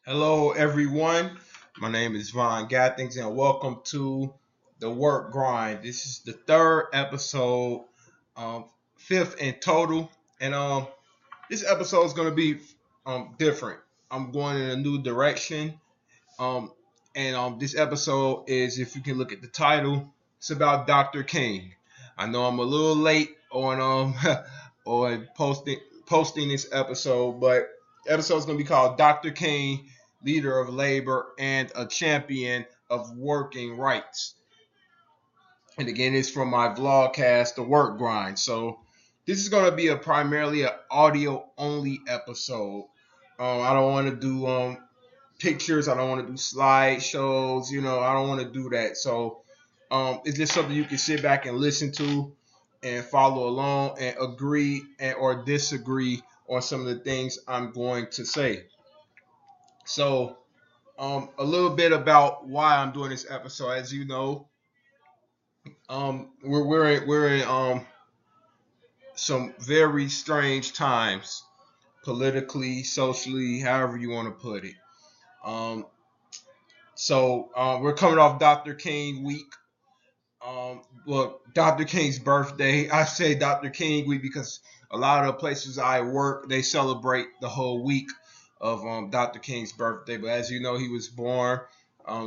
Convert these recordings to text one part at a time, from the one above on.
Hello, everyone. My name is Von Gathings, and welcome to the Work Grind. This is the third episode, fifth in total, and this episode is going to be different. I'm going in a new direction, um, and this episode is, if you can look at the title, it's about Dr. King. I know I'm a little late on on posting this episode, but the episode is going to be called Dr. King, Leader of Labor and a Champion of Working Rights. And again, it's from my vlogcast, The Work Grind. So this is going to be a primarily an audio only episode. I don't want to do pictures. I don't want to do slideshows. I don't want to do that. So it's just something you can sit back and listen to and follow along and agree or disagree on some of the things I'm going to say. So a little bit about why I'm doing this episode. As you know, we're in some very strange times, politically, socially, however you want to put it. Um, so we're coming off Dr. King week. Well, Dr. King's birthday. I say Dr. King week because a lot of the places I work they celebrate the whole week of Dr. King's birthday. But as you know, he was born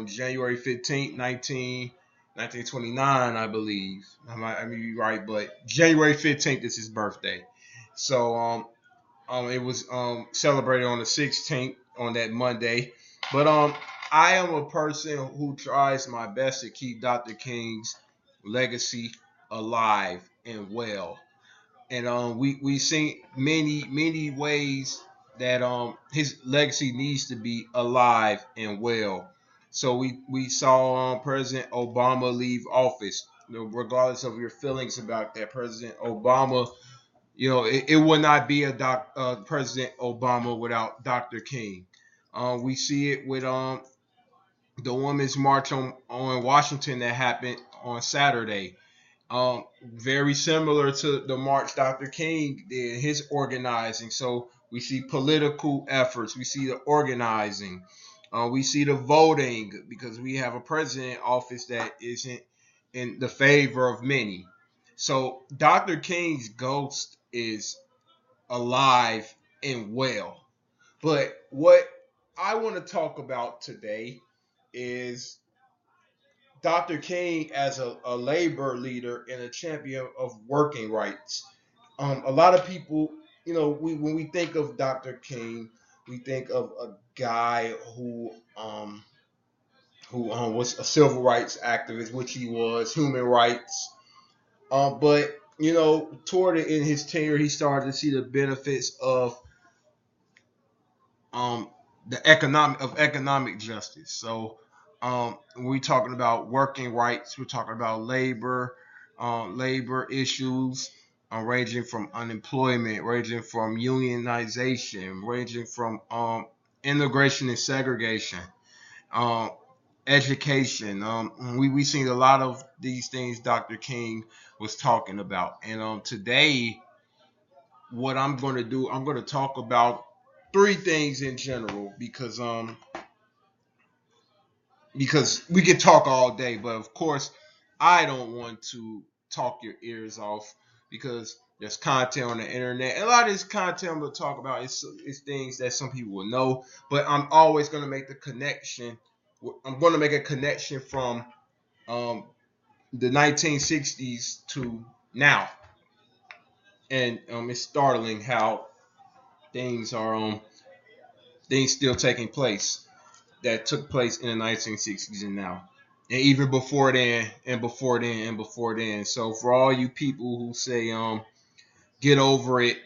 January 15th, 1929, I believe. I may be right, but January 15th is his birthday. So it was celebrated on the 16th on that Monday. But I am a person who tries my best to keep Dr. King's legacy alive and well. And we see many ways that his legacy needs to be alive and well. So we saw President Obama leave office. Regardless of your feelings about that, President Obama, it would not be President Obama without Dr. King. We see it with the Women's March on Washington that happened on Saturday. Very similar to the march Dr. King did, his organizing. So we see political efforts, we see the organizing, we see the voting because we have a president office that isn't in the favor of many. So Dr. King's ghost is alive and well. But what I want to talk about today is Dr. King as a labor leader and a champion of working rights. A lot of people, when we think of Dr. King, we think of a guy who was a civil rights activist, which he was, human rights. But toward it in his tenure, he started to see the benefits of um, the economic justice. So when we're talking about working rights, we're talking about labor issues, ranging from unemployment, ranging from unionization, ranging from integration and segregation, um, education. We seen a lot of these things Dr. King was talking about, and today what I'm going to do, I'm going to talk about three things in general because we can talk all day, but of course I don't want to talk your ears off because there's content on the internet. And a lot of this content I'm going to talk about is things that some people will know, but I'm always going to make the connection. I'm going to make a connection from um, the 1960s to now, and it's startling how things are things still taking place that took place in the 1960s and now. And even before then, and before then, and before then. So for all you people who say get over it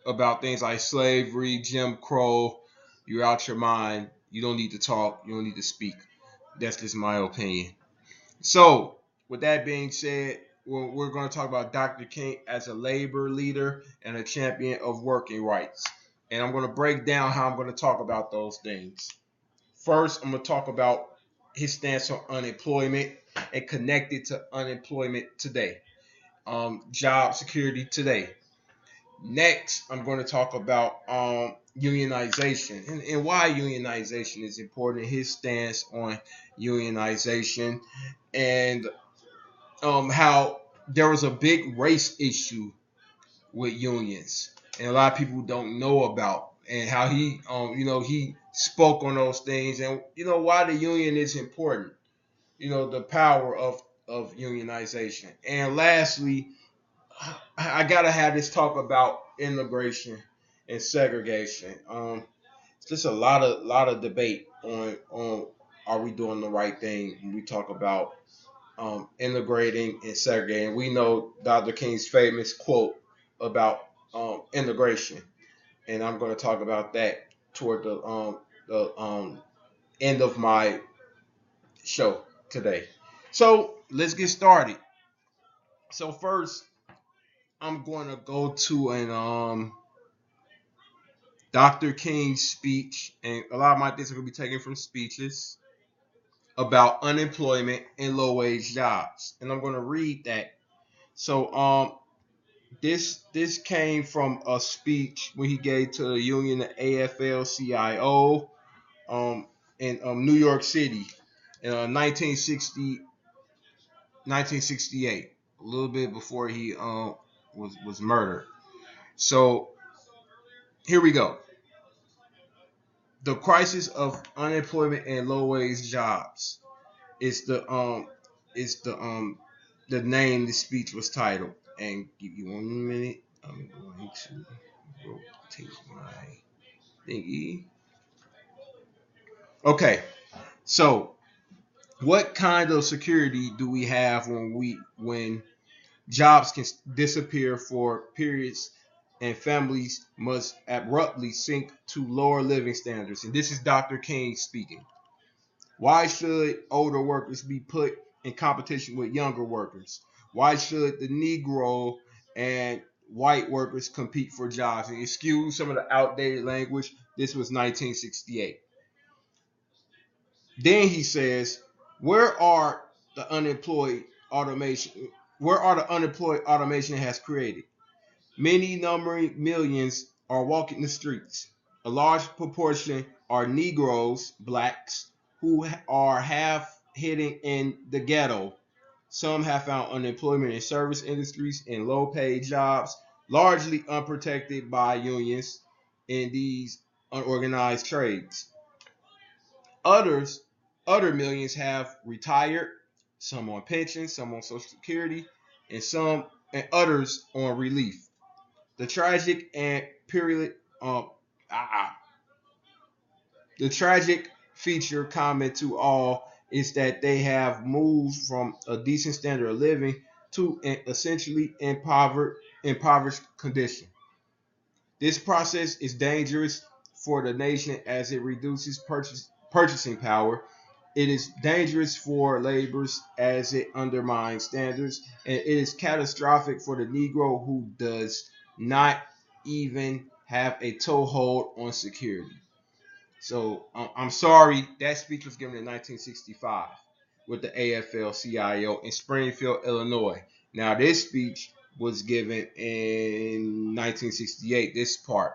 about things like slavery, Jim Crow, you're out your mind. You don't need to talk. You don't need to speak. That's just my opinion. So with that being said, we're going to talk about Dr. King as a labor leader and a champion of working rights. And I'm going to break down how I'm going to talk about those things. First, I'm going to talk about his stance on unemployment and connect it to unemployment today, job security today. Next, I'm going to talk about unionization and why unionization is important, his stance on unionization, and how there was a big race issue with unions, and a lot of people don't know about, and how he, he spoke on those things, and why the union is important, the power of unionization. And lastly, I gotta have this talk about immigration and segregation. Just a lot of debate on are we doing the right thing when we talk about integrating and segregating. We know Dr. King's famous quote about integration, and I'm going to talk about that toward the end of my show today. So let's get started. So first, I'm going to go to an Dr. King's speech, and a lot of my things are going to be taken from speeches about unemployment and low wage jobs, and I'm going to read that. So this came from a speech when he gave to the union, the AFL-CIO, in New York City in 1968, a little bit before he was murdered. So here we go. The crisis of unemployment and low wage jobs is the name the speech was titled. And give you 1 minute. I'm going to rotate my thingy. Okay, so what kind of security do we have when jobs can disappear for periods and families must abruptly sink to lower living standards? And this is Dr. King speaking. Why should older workers be put in competition with younger workers? Why should the Negro and white workers compete for jobs? And excuse some of the outdated language. This was 1968. Then he says, where are the unemployed automation? Where are the unemployed automation has created? Many numbering millions are walking the streets. A large proportion are Negroes, blacks, who are half hidden in the ghetto. Some have found unemployment in service industries and low paid jobs, largely unprotected by unions in these unorganized trades. Others, other millions have retired, some on pension, some on Social Security, and others on relief. The tragic and period um ah, ah. The tragic feature common to all is that they have moved from a decent standard of living to an essentially impoverished condition. This process is dangerous for the nation as it reduces purchasing power. It is dangerous for laborers as it undermines standards, and it is catastrophic for the Negro who does not even have a toehold on security. So I'm sorry, that speech was given in 1965 with the AFL-CIO in Springfield, Illinois. Now this speech was given in 1968. This part,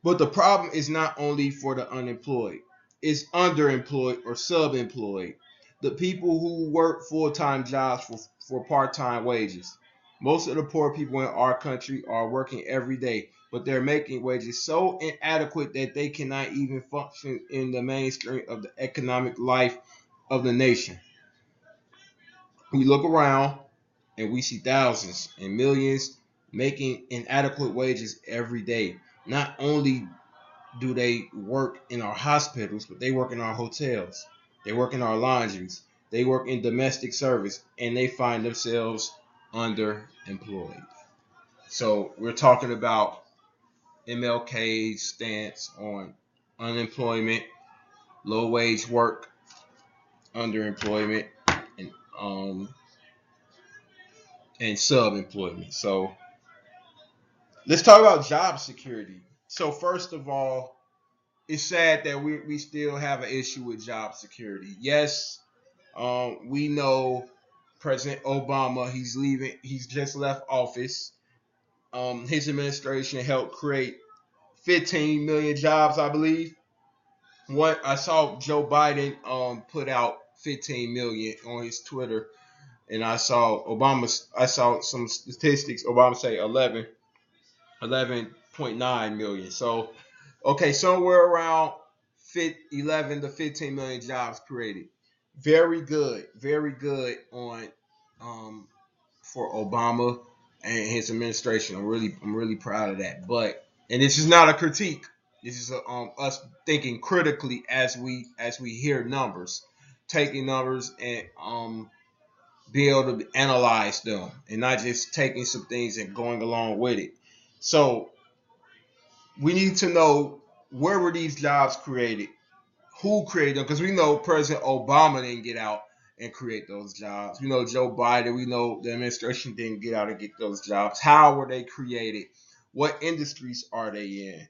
but the problem is not only for the unemployed, it's underemployed or subemployed. The people who work full-time jobs for part-time wages. Most of the poor people in our country are working every day, but they're making wages so inadequate that they cannot even function in the mainstream of the economic life of the nation. We look around and we see thousands and millions making inadequate wages every day. Not only do they work in our hospitals, but they work in our hotels, they work in our laundries, they work in domestic service, and they find themselves underemployed. So we're talking about MLK's stance on unemployment, low wage work, underemployment, and um and subemployment. So let's talk about job security. So first of all, it's sad that we still have an issue with job security. Yes, we know President Obama, he's leaving, he's just left office. His administration helped create 15 million jobs, I believe. What I saw Joe Biden put out 15 million on his Twitter, and I saw some statistics. Obama say 11.9 million. So okay, somewhere around 11 to 15 million jobs created. Very good on um, for Obama and his administration. I'm really proud of that. But and this is not a critique. This is us thinking critically as we hear numbers, taking numbers and be able to analyze them, and not just taking some things and going along with it. So we need to know, where were these jobs created? Who created them? Because we know President Obama didn't get out and create those jobs. We know Joe Biden. We know the administration didn't get out and get those jobs. How were they created? What industries are they in?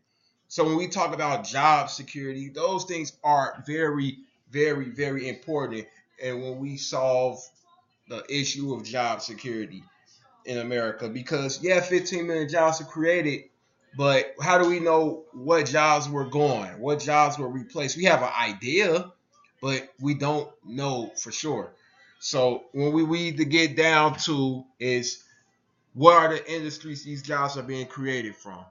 So when we talk about job security, those things are very important. And when we solve the issue of job security in America, because yeah, 15 million jobs are created, but how do we know what jobs were gone, what jobs were replaced? We have an idea, but we don't know for sure. So when we need to get down to is, what are the industries these jobs are being created from?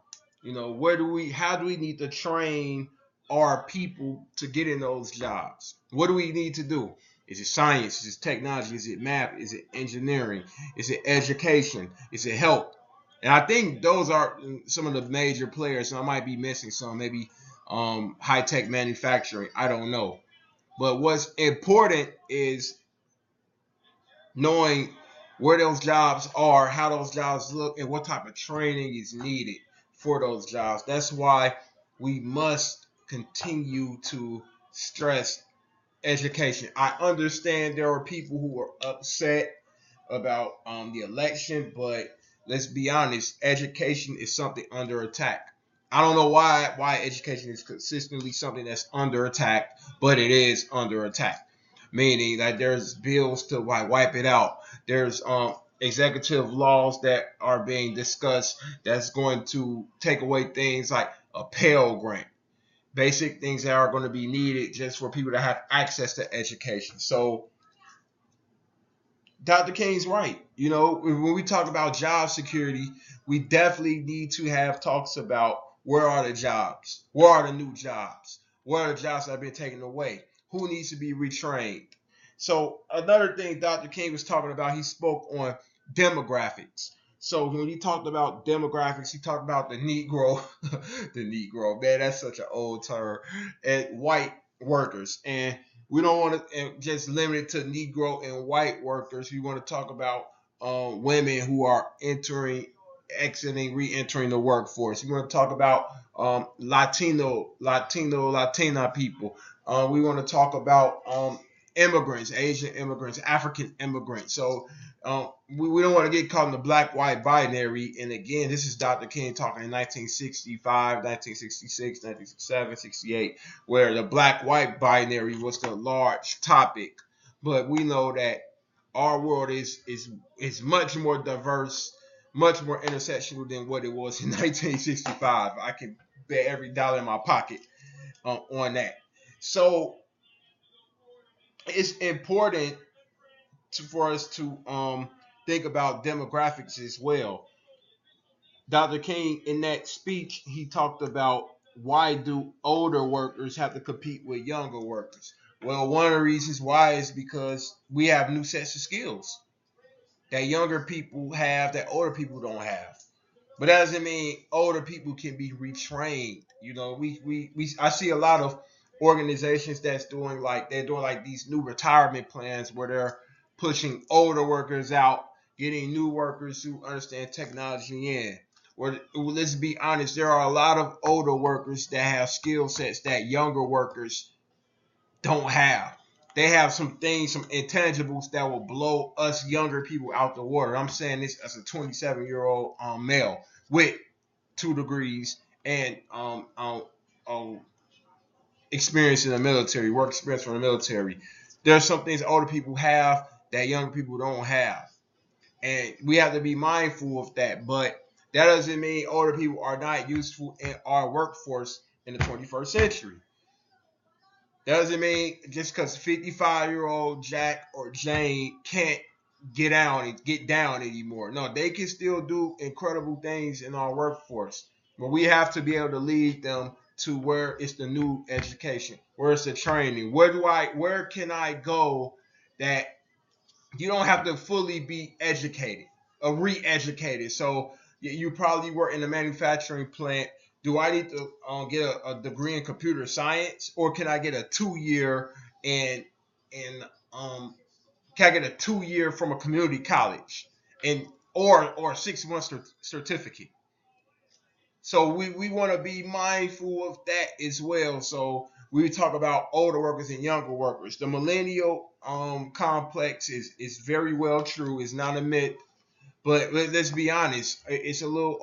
How do we need to train our people to get in those jobs? What do we need to do? Is it science? Is it technology? Is it math? Is it engineering? Is it education? Is it health? And I think those are some of the major players. So I might be missing some, maybe high tech manufacturing. I don't know. But what's important is knowing where those jobs are, how those jobs look, and what type of training is needed for those jobs. That's why we must continue to stress education. I understand there are people who are upset about the election, but let's be honest, education is something under attack. I don't know why education is consistently something that's under attack, but it is under attack. Meaning that there's bills to wipe it out. There's executive laws that are being discussed that's going to take away things like a Pell Grant, basic things that are going to be needed just for people to have access to education. So Dr. King's right. When we talk about job security, we definitely need to have talks about, where are the jobs? Where are the new jobs? Where are the jobs that have been taken away? Who needs to be retrained? So another thing Dr. King was talking about, he spoke on demographics. So when he talked about demographics, he talked about the Negro, the Negro, man, that's such an old term, and white workers. And we don't want to just limit it to Negro and white workers. We want to talk about women who are exiting, re-entering the workforce. We want to talk about Latina people. We want to talk about immigrants, Asian immigrants, African immigrants. So we don't want to get caught in the black-white binary. And again, this is Dr. King talking in 1965, 1966, 1967, 68, where the black-white binary was the large topic. But we know that our world is much more diverse, much more intersectional than what it was in 1965. I can bet every dollar in my pocket on that. So it's important for us to think about demographics as well. Dr. King, in that speech, he talked about, why do older workers have to compete with younger workers? Well, one of the reasons why is because we have new sets of skills that younger people have that older people don't have. But that doesn't mean older people can be retrained. I see a lot of organizations they're doing like these new retirement plans where they're pushing older workers out, getting new workers who understand technology in. Or let's be honest, there are a lot of older workers that have skill sets that younger workers don't have. They have some things, some intangibles that will blow us younger people out the water. I'm saying this as a 27-year-old male with 2 degrees and experience in the military, work experience from the military. There are some things older people have that younger people don't have, and we have to be mindful of that. But That doesn't mean older people are not useful in our workforce in the 21st century. That doesn't mean just because 55-year-old Jack or Jane can't get down anymore. No, they can still do incredible things in our workforce. But we have to be able to lead them to where it's the new education, where it's the training. Where can I go that you don't have to fully be educated or re-educated? So you probably work in a manufacturing plant. Do I need to get a degree in computer science, or can I get a 2 year and can I get a 2 year from a community college and or 6 months certificate? So we want to be mindful of that as well. So we talk about older workers and younger workers. The millennial complex is very well true. It's not a myth, but let's be honest, it's a little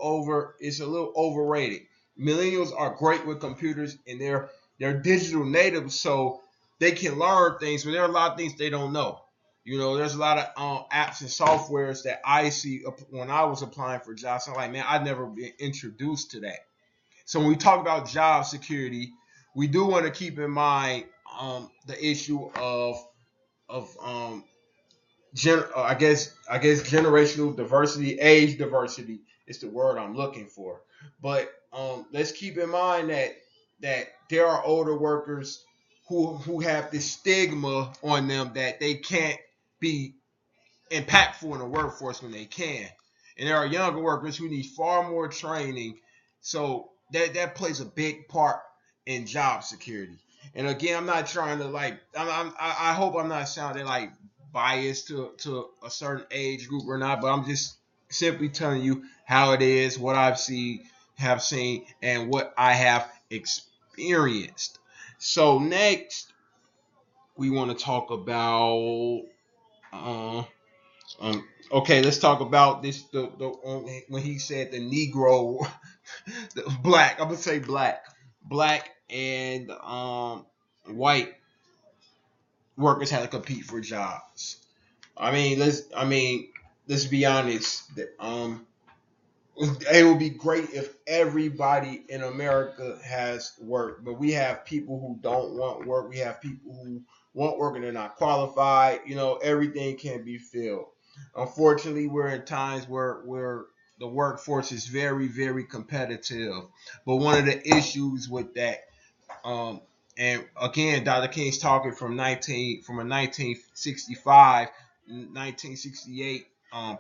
overrated. Millennials are great with computers and they're digital natives, so they can learn things, but there are a lot of things they don't know. There's a lot of apps and softwares that I see when I was applying for jobs. I'm like, man, I've never been introduced to that. So when we talk about job security, we do want to keep in mind the issue of I guess generational diversity, age diversity is the word I'm looking for. But let's keep in mind that there are older workers who have this stigma on them that they can't be impactful in the workforce when they can. And there are younger workers who need far more training. So that plays a big part in job security. And again, I'm not trying to I hope I'm not sounding like biased to a certain age group or not, but I'm just simply telling you how it is, what have seen, and what I have experienced. So next, we want to talk about uh, okay, let's talk about this. When he said the Negro, the black. I'm gonna say black and white workers had to compete for jobs. Let's be honest. It would be great if everybody in America has work, but we have people who don't want work. We have people who want work and they're not qualified. Everything can be filled. Unfortunately, we're in times where the workforce is very, very competitive. But one of the issues with that, um, and again, Dr. King's talking from a 1965, 1968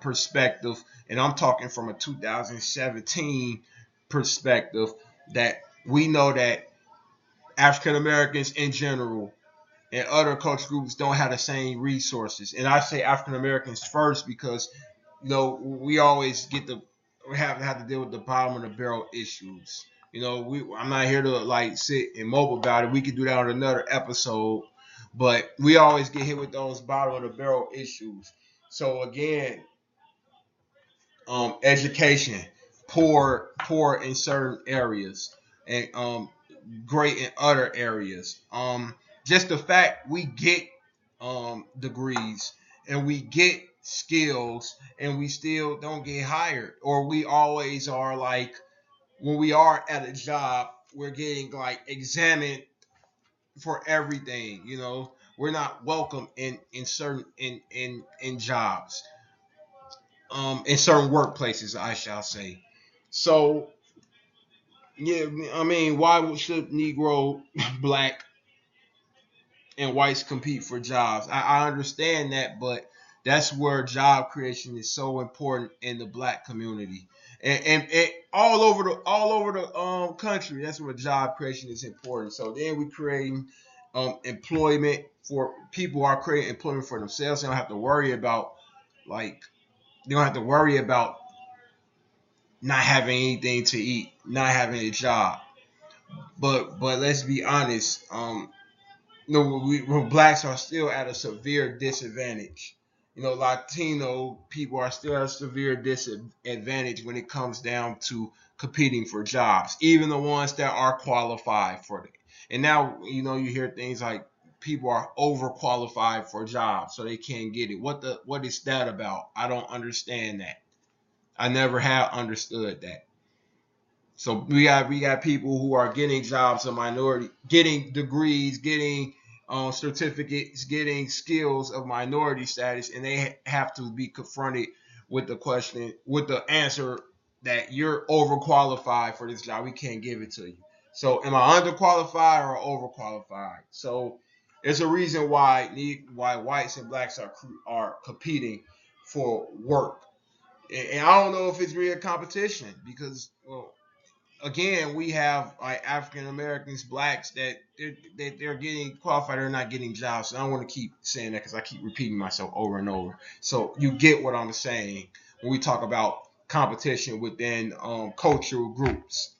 perspective, and I'm talking from a 2017 perspective. That we know that African Americans in general and other culture groups don't have the same resources. And I say African Americans first because we always we have to deal with the bottom of the barrel issues. I'm not here to sit and mope about it. We could do that on another episode, but we always get hit with those bottom of the barrel issues. So again, education, poor in certain areas, and great in other areas. Just the fact we get degrees and we get skills and we still don't get hired, or we always are like when we are at a job, we're getting examined for everything. We're not welcome in certain in jobs, in certain workplaces, I shall say. So yeah, why should Negro, black, and whites compete for jobs? I understand that, but that's where job creation is so important in the black community, and all over the country. That's where job creation is important. So then we creating employment for people are creating employment for themselves. They don't have to worry about like they don't have to worry about not having anything to eat, not having a job. But let's be honest. Blacks are still at a severe disadvantage. Latino people are still at a severe disadvantage when it comes down to competing for jobs, even the ones that are qualified for it. And now, you hear things like people are overqualified for jobs, so they can't get it. What is that about? I don't understand that. I never have understood that. So we got people who are getting jobs of minority, getting degrees, getting certificates, getting skills of minority status, and they have to be confronted with the question, with the answer that you're overqualified for this job. We can't give it to you. So am I underqualified or overqualified? So there's a reason why whites and blacks are competing for work. And I don't know if it's real competition because, well, again, we have like African Americans, blacks that they're getting qualified, they're not getting jobs. So I don't want to keep saying that because I keep repeating myself over and over. So you get what I'm saying when we talk about competition within cultural groups.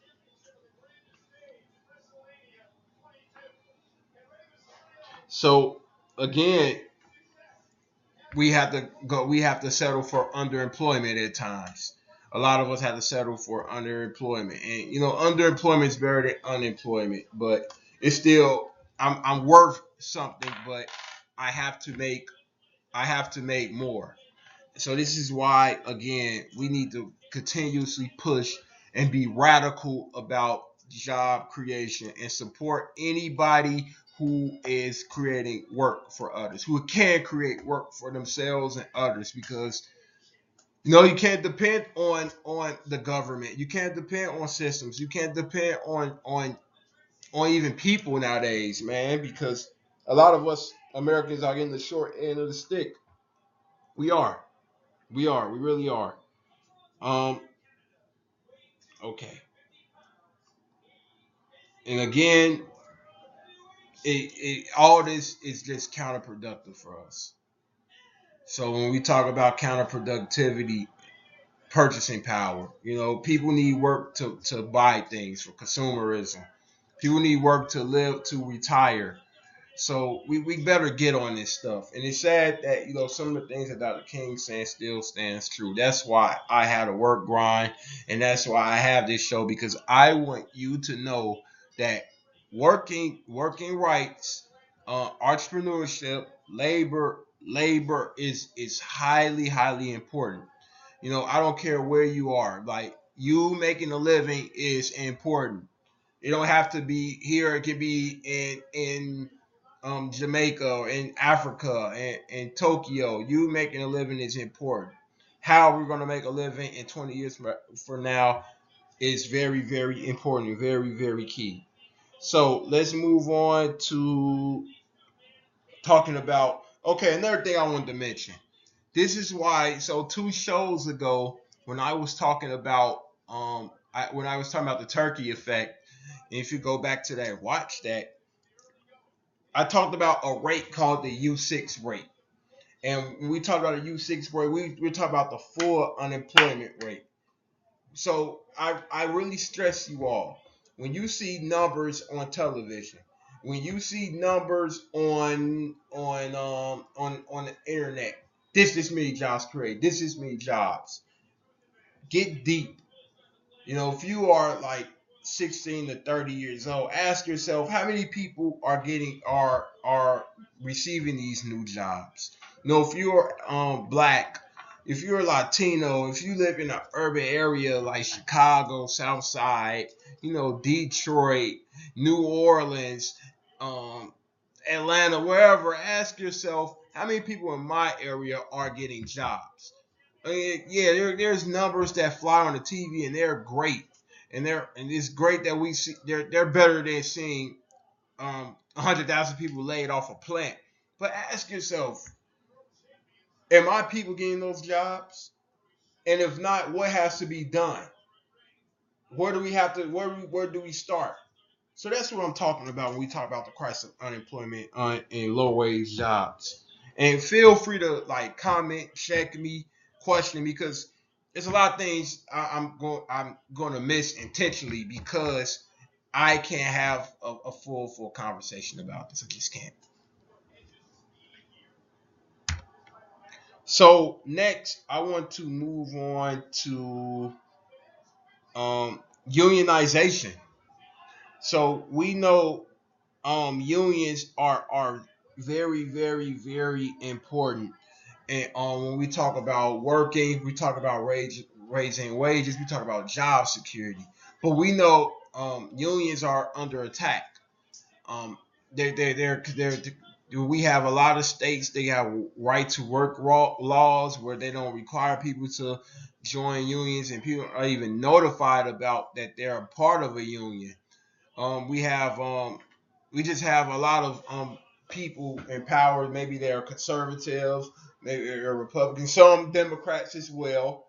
So again, we have to settle for underemployment at times. A lot of us have to settle for underemployment, and underemployment is better than unemployment, but it's still, I'm worth something, but I have to make I have to make more. So this is why, again, we need to continuously push and be radical about job creation and support anybody who is creating work for others, who can create work for themselves and others, because you can't depend on the government, you can't depend on systems, you can't depend on even people nowadays, man, because a lot of us Americans are getting the short end of the stick. We are. We really are. Um, okay. And again, all this is just counterproductive for us. So when we talk about counterproductivity, purchasing power, people need work to buy things for consumerism. People need work to live, to retire. So we better get on this stuff. And it's sad that some of the things that Dr. King said still stands true. That's why I had a work grind, and that's why I have this show, because I want you to know that working rights, entrepreneurship, labor is highly important. I don't care where you are. Like, you making a living is important. It don't have to be here. It could be in Jamaica or in Africa and Tokyo. You making a living is important. How we're going to make a living in 20 years from now is very, very important, very, very key. So let's move on to talking about, okay, another thing I wanted to mention. This is why, so 2 shows ago, when I was talking about when I was talking about the turkey effect, and if you go back to that, watch that, I talked about a rate called the U6 rate. And when we talk about a U6 rate, we're talking about the full unemployment rate. So I really stress you all, when you see numbers on television, when you see numbers on the internet, this many jobs created, this many jobs. Get deep. If you are like 16 to 30 years old, ask yourself how many people are receiving these new jobs. If you're black, if you're Latino, if you live in an urban area like Chicago, South Side, Detroit, New Orleans, um, Atlanta, wherever, ask yourself how many people in my area are getting jobs. I mean, yeah, there's numbers that fly on the TV, and they're great, and it's great that we see they're better than seeing 100,000 people laid off a plant. But ask yourself, am my people getting those jobs? And if not, what has to be done? Where do we have to? Where do we start? So that's what I'm talking about when we talk about the crisis of unemployment and low wage jobs. And feel free to like comment, check me, question me, because there's a lot of things I'm going to miss intentionally because I can't have a full conversation about this. I just can't. So next, I want to move on to unionization. So we know unions are very important. And when we talk about working, we talk about raising wages. We talk about job security, but we know unions are under attack. Um, they're we have a lot of states. They have right to work laws where they don't require people to join unions, and people are even notified about that they're a part of a union. We have we just have a lot of people in power. Maybe they're conservatives, maybe they're Republicans, some Democrats as well,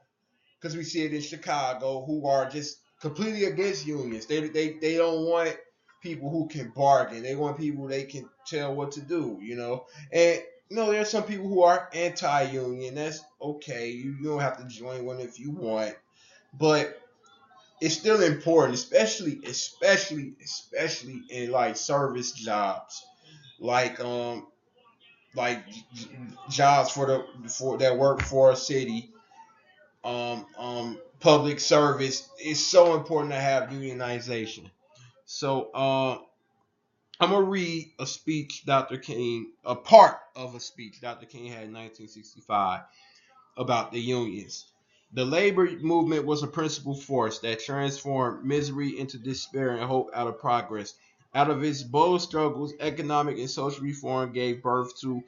because we see it in Chicago, who are just completely against unions. They don't want people who can bargain. They want people they can tell what to do, you know. And there's some people who are anti-union. That's okay. You don't have to join one if you want, but it's still important, especially in like service jobs, like like jobs for that work for a city, public service. It's so important to have unionization. So I'm gonna read a speech Dr. King, a part of a speech Dr. King had in 1965 about the unions. The labor movement was a principal force that transformed misery into despair and hope out of progress. Out of its bold struggles, economic and social reform gave birth to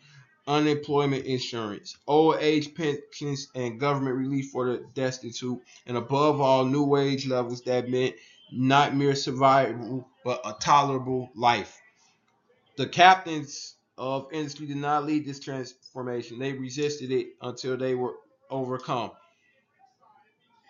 unemployment insurance, old age pensions, and government relief for the destitute, and above all, new wage levels that meant not mere survival, but a tolerable life. The captains of industry did not lead this transformation. They resisted it until they were overcome.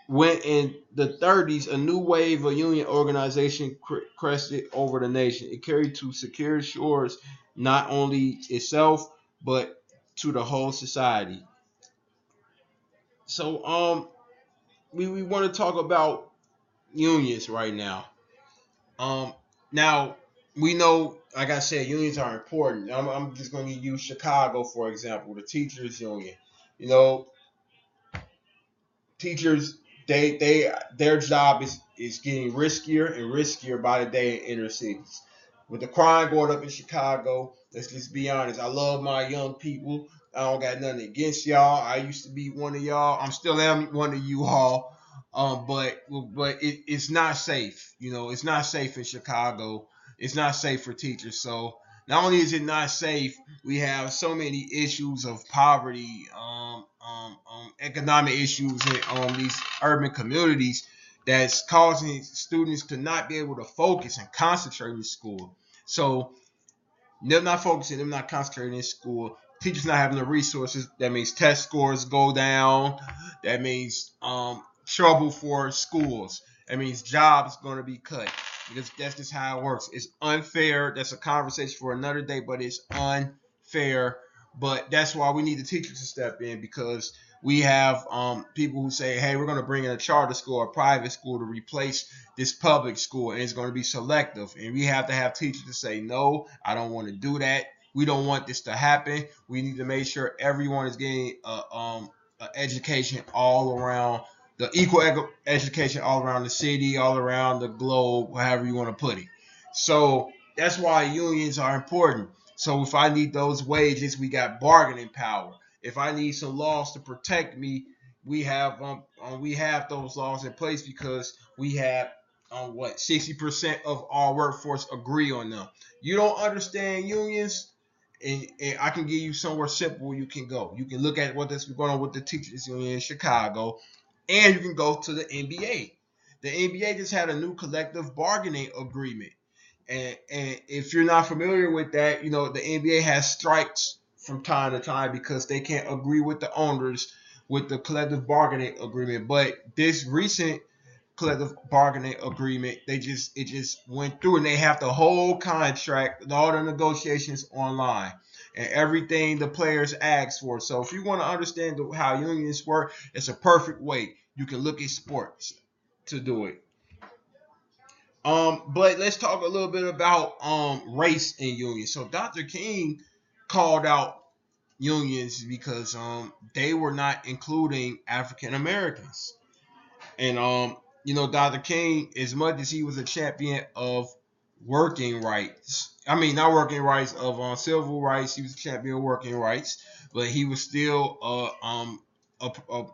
When in the 30s, a new wave of union organization crested over the nation. It carried to secure shores not only itself, but to the whole society. So we want to talk about unions right now. Um Now we know, like I said, unions are important. I'm just going to use Chicago for example, the teachers union. You know, teachers, their job is getting riskier and riskier by the day in inner cities. With the crime going up in Chicago, let's just be honest. I love my young people. I don't got nothing against y'all. I used to be one of y'all. I'm still am one of you all. But it's not safe. You know, it's not safe in Chicago. It's not safe for teachers. So not only is it not safe, we have so many issues of poverty, economic issues in these urban communities that's causing students to not be able to focus and concentrate in school. So them not focusing, them not concentrating in school, teachers not having the resources. That means test scores go down. That means trouble for schools. That means jobs going to be cut, because that's just how it works. It's unfair. That's a conversation for another day, but it's unfair. But that's why we need the teachers to step in, because we have people who say, hey, we're going to bring in a charter school or private school to replace this public school, and it's going to be selective. And we have to have teachers to say, no, I don't want to do that. We don't want this to happen. We need to make sure everyone is getting a education all around, the equal education all around the city, all around the globe, however you want to put it. So that's why unions are important. So if I need those wages, we got bargaining power. If I need some laws to protect me, we have those laws in place, because we have what 60% of our workforce agree on them. You don't understand unions, and I can give you somewhere simple you can go. You can look at what's going on with the teachers union in Chicago, and you can go to the NBA. The NBA just had a new collective bargaining agreement. And if you're not familiar with that, you know, the NBA has strikes from time to time because they can't agree with the owners with the collective bargaining agreement. But this recent collective bargaining agreement, it just went through, and they have the whole contract and all the negotiations online and everything the players asked for. So if you want to understand how unions work, it's a perfect way. You can look at sports to do it. But let's talk a little bit about race in unions. So Dr. King called out unions because they were not including African Americans. And Dr. King, as much as he was a champion of working rights, I mean not working rights of civil rights, he was a champion of working rights, but he was still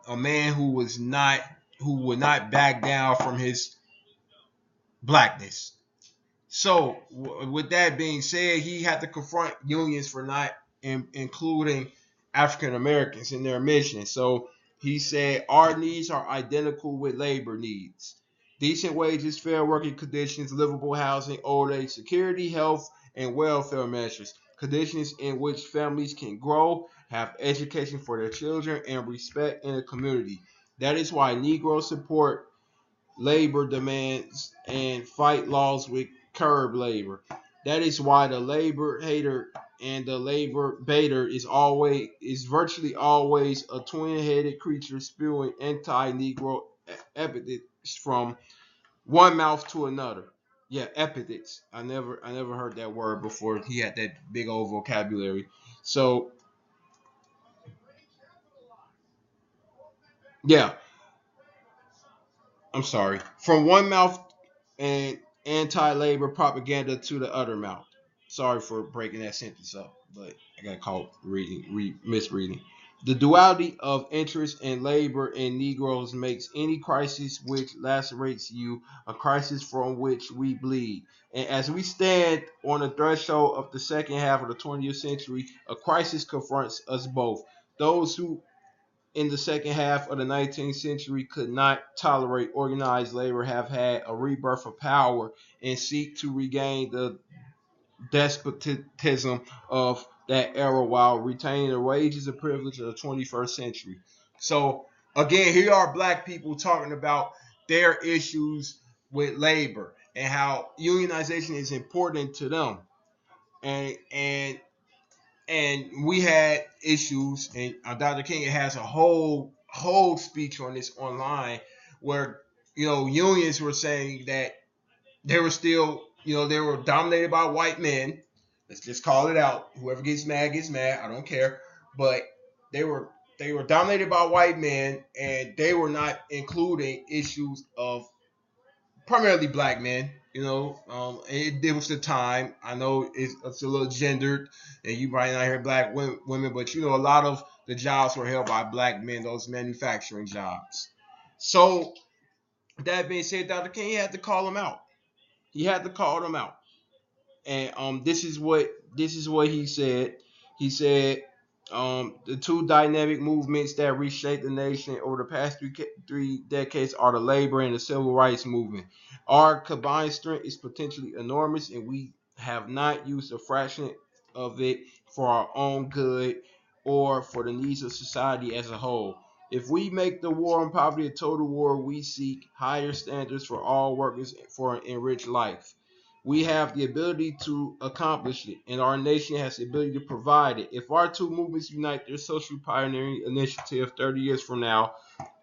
a man who was not who would not back down from his blackness. So, with that being said, he had to confront unions for not including African Americans in their mission. So, he said, our needs are identical with labor needs: decent wages, fair working conditions, livable housing, old age security, health, and welfare measures. Conditions in which families can grow, have education for their children, and respect in the community. That is why Negroes support labor demands and fight laws with curb labor. That is why the labor hater and the labor baiter is virtually always a twin-headed creature spewing anti-Negro epithets from one mouth to another. Yeah, epithets. I never heard that word before. He had that big old vocabulary. So yeah, I'm sorry. From one mouth and anti-labor propaganda to the other mouth. Sorry for breaking that sentence up, but I got caught misreading. The duality of interest and labor in Negroes makes any crisis which lacerates you a crisis from which we bleed. And as we stand on the threshold of the second half of the 20th century, a crisis confronts us both. Those who in the second half of the 19th century could not tolerate organized labor have had a rebirth of power and seek to regain the despotism of that era while retaining the wages and privilege of the 21st century. So again, here are black people talking about their issues with labor and how unionization is important to them. And we had issues, and Dr. King has a whole speech on this online where unions were saying that they were still they were dominated by white men. Let's just call it out. Whoever gets mad. I don't care. But they were they were dominated by white men, and they were not including issues of primarily black men. It was the time. I know it's a little gendered, and you might not hear black women, but a lot of the jobs were held by black men, those manufacturing jobs. So that being said, Dr. King had to call them out. He had to call them out. And this is what he said. He said the two dynamic movements that reshaped the nation over the past three decades are the labor and the civil rights movement. Our combined strength is potentially enormous, and we have not used a fraction of it for our own good or for the needs of society as a whole. If we make the war on poverty a total war, we seek higher standards for all workers for an enriched life. We have the ability to accomplish it, and our nation has the ability to provide it. If our two movements unite their social pioneering initiative 30 years from now,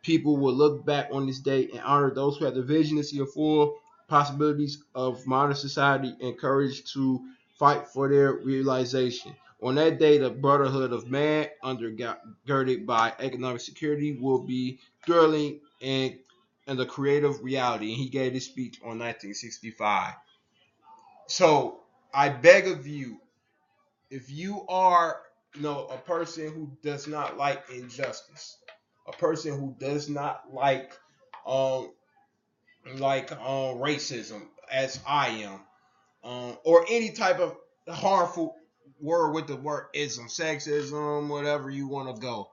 people will look back on this day and honor those who have the vision to see the full possibilities of modern society and courage to fight for their realization. On that day, the brotherhood of man, undergirded by economic security, will be thrilling and a creative reality. And he gave this speech on 1965. So I beg of you, if you are, a person who does not like injustice, a person who does not um, racism, as I am, or any type of harmful word with the word ism, sexism, whatever you want to go.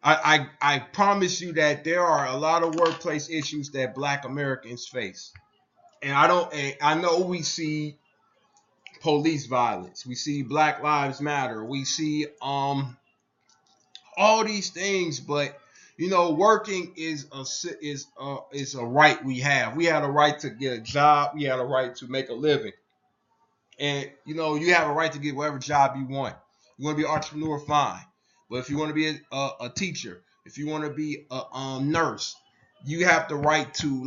I promise you that there are a lot of workplace issues that Black Americans face, and I know we see police violence. We see Black Lives Matter. We see all these things, but working is a right we have. We have a right to get a job. We have a right to make a living, and you have a right to get whatever job you want. You want to be an entrepreneur, fine. But if you want to be a teacher, if you want to be a nurse, you have the right to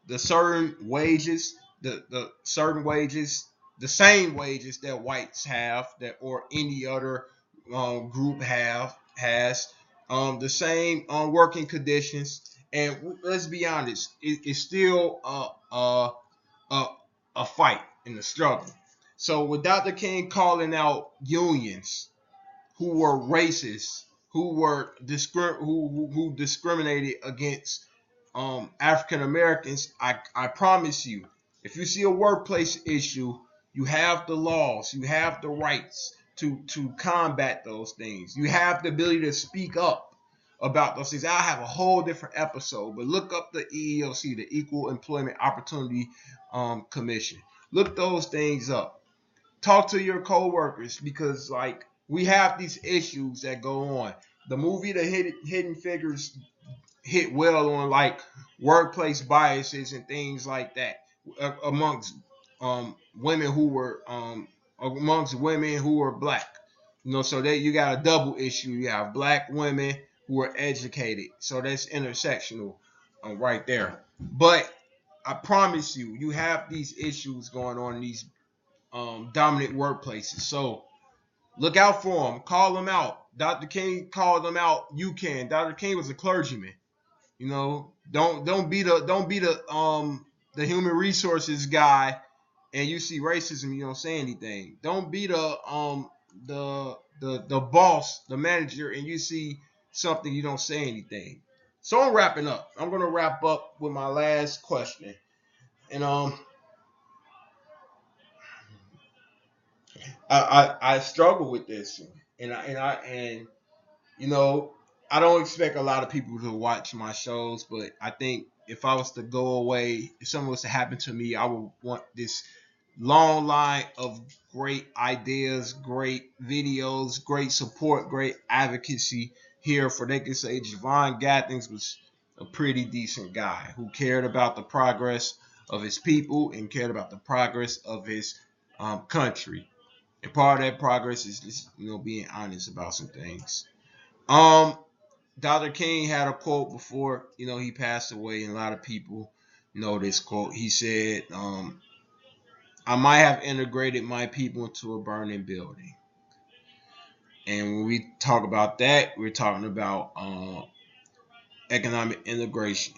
the certain wages, the certain wages, the same wages that whites have, that or any other group has the same working conditions. And let's be honest, it's still a, a fight in the struggle. So with Dr. King calling out unions who were racist, who discriminated against African Americans. I promise you, if you see a workplace issue, you have the laws, you have the rights to combat those things. You have the ability to speak up about those things. I'll have a whole different episode, but look up the EEOC, the Equal Employment Opportunity Commission. Look those things up. Talk to your coworkers, because like we have these issues that go on. The movie The Hidden Figures hit well on like workplace biases and things like that amongst women who were black. So that you got a double issue. You have black women who are educated, so that's intersectional right there. But I promise you, you have these issues going on in these dominant workplaces. So look out for them. Call them out. Dr. King called them out. You can. Dr. King was a clergyman. Don't be the human resources guy, and you see racism, you don't say anything. Don't be the boss, the manager, and you see something, you don't say anything. So I'm wrapping up. I'm gonna wrap up with my last question, and I struggle with this, and you know, I don't expect a lot of people to watch my shows, but I think if I was to go away, if something was to happen to me, I would want this long line of great ideas, great videos, great support, great advocacy here for they can say Javon Gathings was a pretty decent guy who cared about the progress of his people and cared about the progress of his country. And part of that progress is just, being honest about some things. Um, Dr. King had a quote before, he passed away, and a lot of people know this quote. He said, I might have integrated my people into a burning building. And when we talk about that, we're talking about economic integration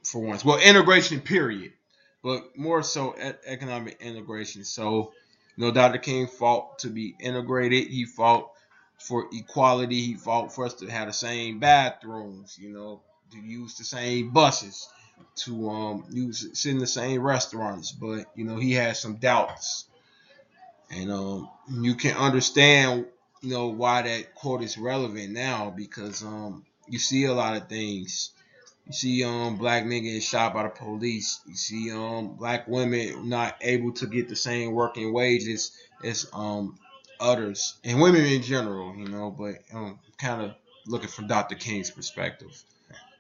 for once. Well, integration, period. But more so economic integration. So, Dr. King fought to be integrated. He fought for equality. He fought for us to have the same bathrooms, to use the same buses, to sit in the same restaurants. But, he had some doubts. And you can understand, why that quote is relevant now, because you see a lot of things. You see black men getting shot by the police. You see black women not able to get the same working wages as others, and women in general, but kind of looking from Dr. King's perspective.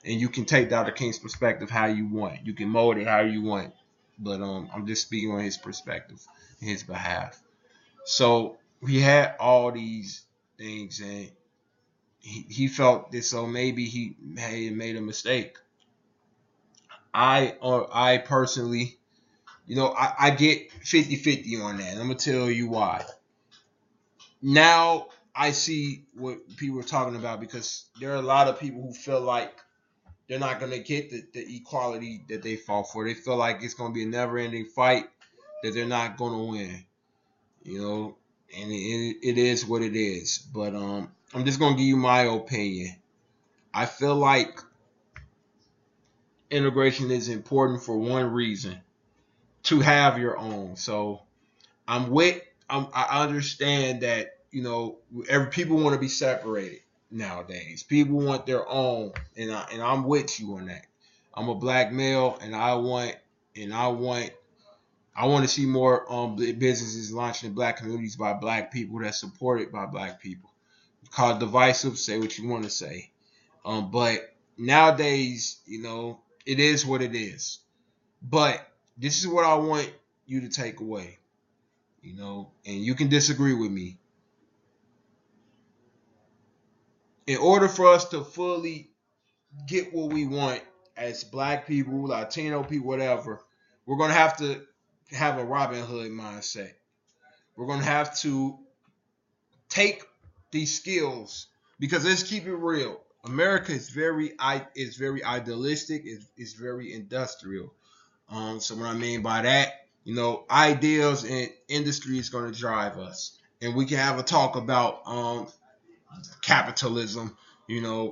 And you can take Dr. King's perspective how you want. You can mold it how you want. But I'm just speaking on his perspective, his behalf. So he had all these things, and he felt that, so maybe he had made a mistake. I personally, I get 50-50 on that. I'm gonna tell you why. Now I see what people are talking about, because there are a lot of people who feel like they're not gonna get the equality that they fought for. They feel like it's gonna be a never-ending fight, that they're not gonna win. And it is what it is. But I'm just gonna give you my opinion. I feel like integration is important for one reason: to have your own. So I understand that every people want to be separated nowadays. People want their own, and I'm with you on that. I'm a black male, and I want to see more businesses launched in black communities by black people, that's supported by black people. Call it divisive, say what you want to say. But nowadays, it is what it is. But this is what I want you to take away, and you can disagree with me. In order for us to fully get what we want as black people, Latino people, whatever, we're going to have a Robin Hood mindset. We're going to have to take these skills, because let's keep it real. America is very idealistic. It's very industrial. So what I mean by that, ideals and industry is going to drive us, and we can have a talk about capitalism,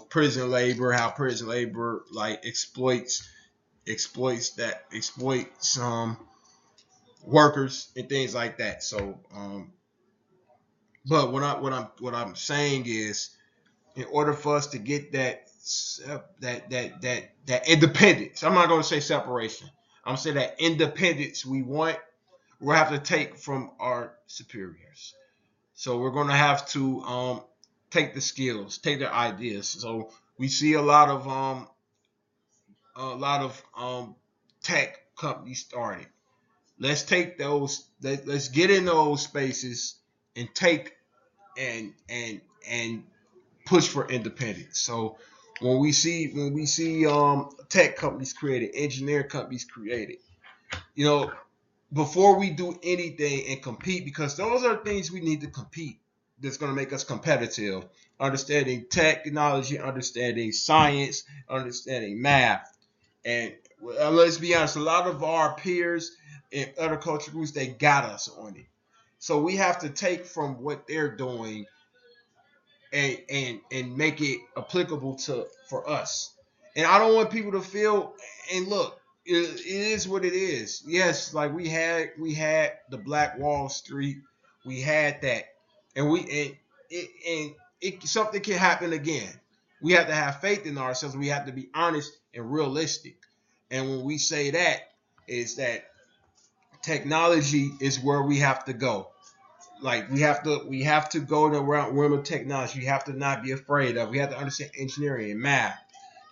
prison labor, how prison labor like exploits workers and things like that. So, but what I'm saying is, in order for us to get that independence, I'm not going to say separation. I'm saying that independence we want, we'll have to take from our superiors. So we're going to have to take the skills, take their ideas. So we see a lot of tech companies started. Let's take those. Let's get in those spaces and take and push for independence. So when we see tech companies created, engineer companies created, you know, before we do anything and compete, because those are things we need to compete. That's going to make us competitive. Understanding technology, understanding science, understanding math, and let's be honest, a lot of our peers in other culture groups, they got us on it. So we have to take from what they're doing and make it applicable to for us. And I don't want people to feel, and look, it is what it is. Yes, like we had the Black Wall Street, we had that, and something can happen again. We have to have faith in ourselves. We have to be honest and realistic. And when we say that, is that technology is where we have to go. Like we have to go the realm of technology. We have to not be afraid of. We have to understand engineering and math.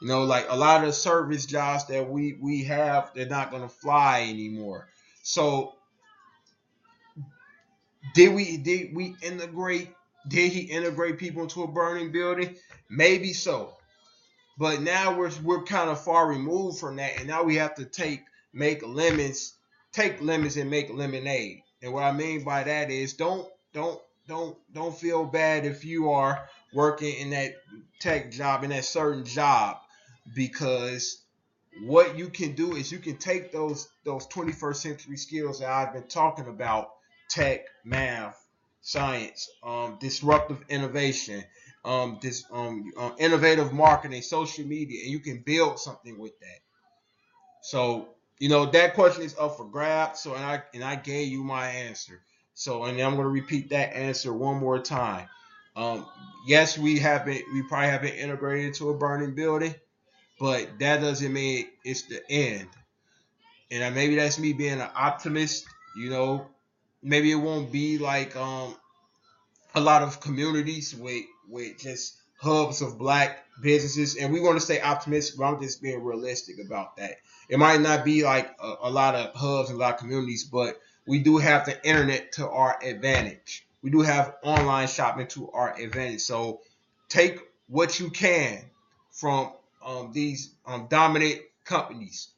Like a lot of the service jobs that we have, they're not gonna fly anymore. So did we integrate? Did he integrate people into a burning building? Maybe so. But now we're kind of far removed from that, and now we have to take lemons and make lemonade. And what I mean by that is don't feel bad if you are working in that tech job, in that certain job, because what you can do is you can take those 21st century skills that I've been talking about: tech, math, science, disruptive innovation, innovative marketing, social media, and you can build something with that. So that question is up for grabs. So and I gave you my answer. So and I'm going to repeat that answer one more time. Um, yes, we probably have been integrated into a burning building, but that doesn't mean it's the end. And maybe that's me being an optimist. You know, maybe it won't be like a lot of communities with just hubs of black businesses, and we want to stay optimistic, but I'm just being realistic about that. It might not be like a lot of hubs and a lot of communities, but we do have the internet to our advantage. We do have online shopping to our advantage. So take what you can from these dominant companies,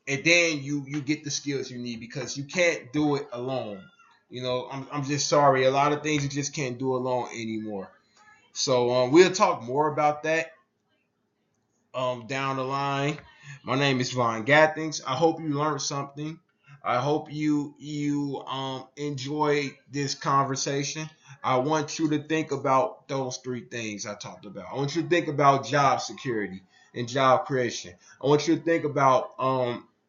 and then you get the skills you need, because you can't do it alone. I'm just sorry. A lot of things you just can't do alone anymore. So we'll talk more about that down the line. My name is Von Gathings. I hope you learned something. I hope you enjoyed this conversation. I want you to think about those three things I talked about. I want you to think about job security and job creation. I want you to think about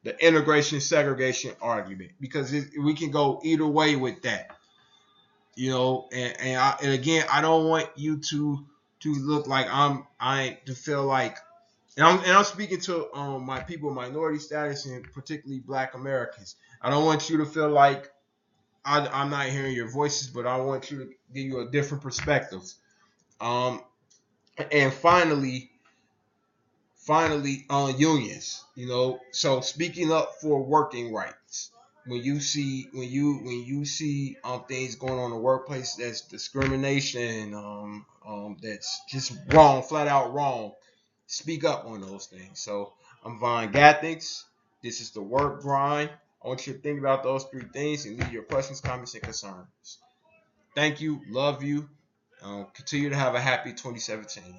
the integration segregation argument, because we can go either way with that. And again, I don't want you to look like I to feel like, and I'm speaking to my people, minority status, and particularly Black Americans. I don't want you to feel like I'm not hearing your voices, but I want you to give you a different perspective. Um, and finally, on unions. So speaking up for working rights. When you see things going on in the workplace that's discrimination, that's just wrong, flat out wrong, speak up on those things. So I'm Von Gathings. This is the Work Grind. I want you to think about those three things and leave your questions, comments, and concerns. Thank you. Love you. Continue to have a happy 2017.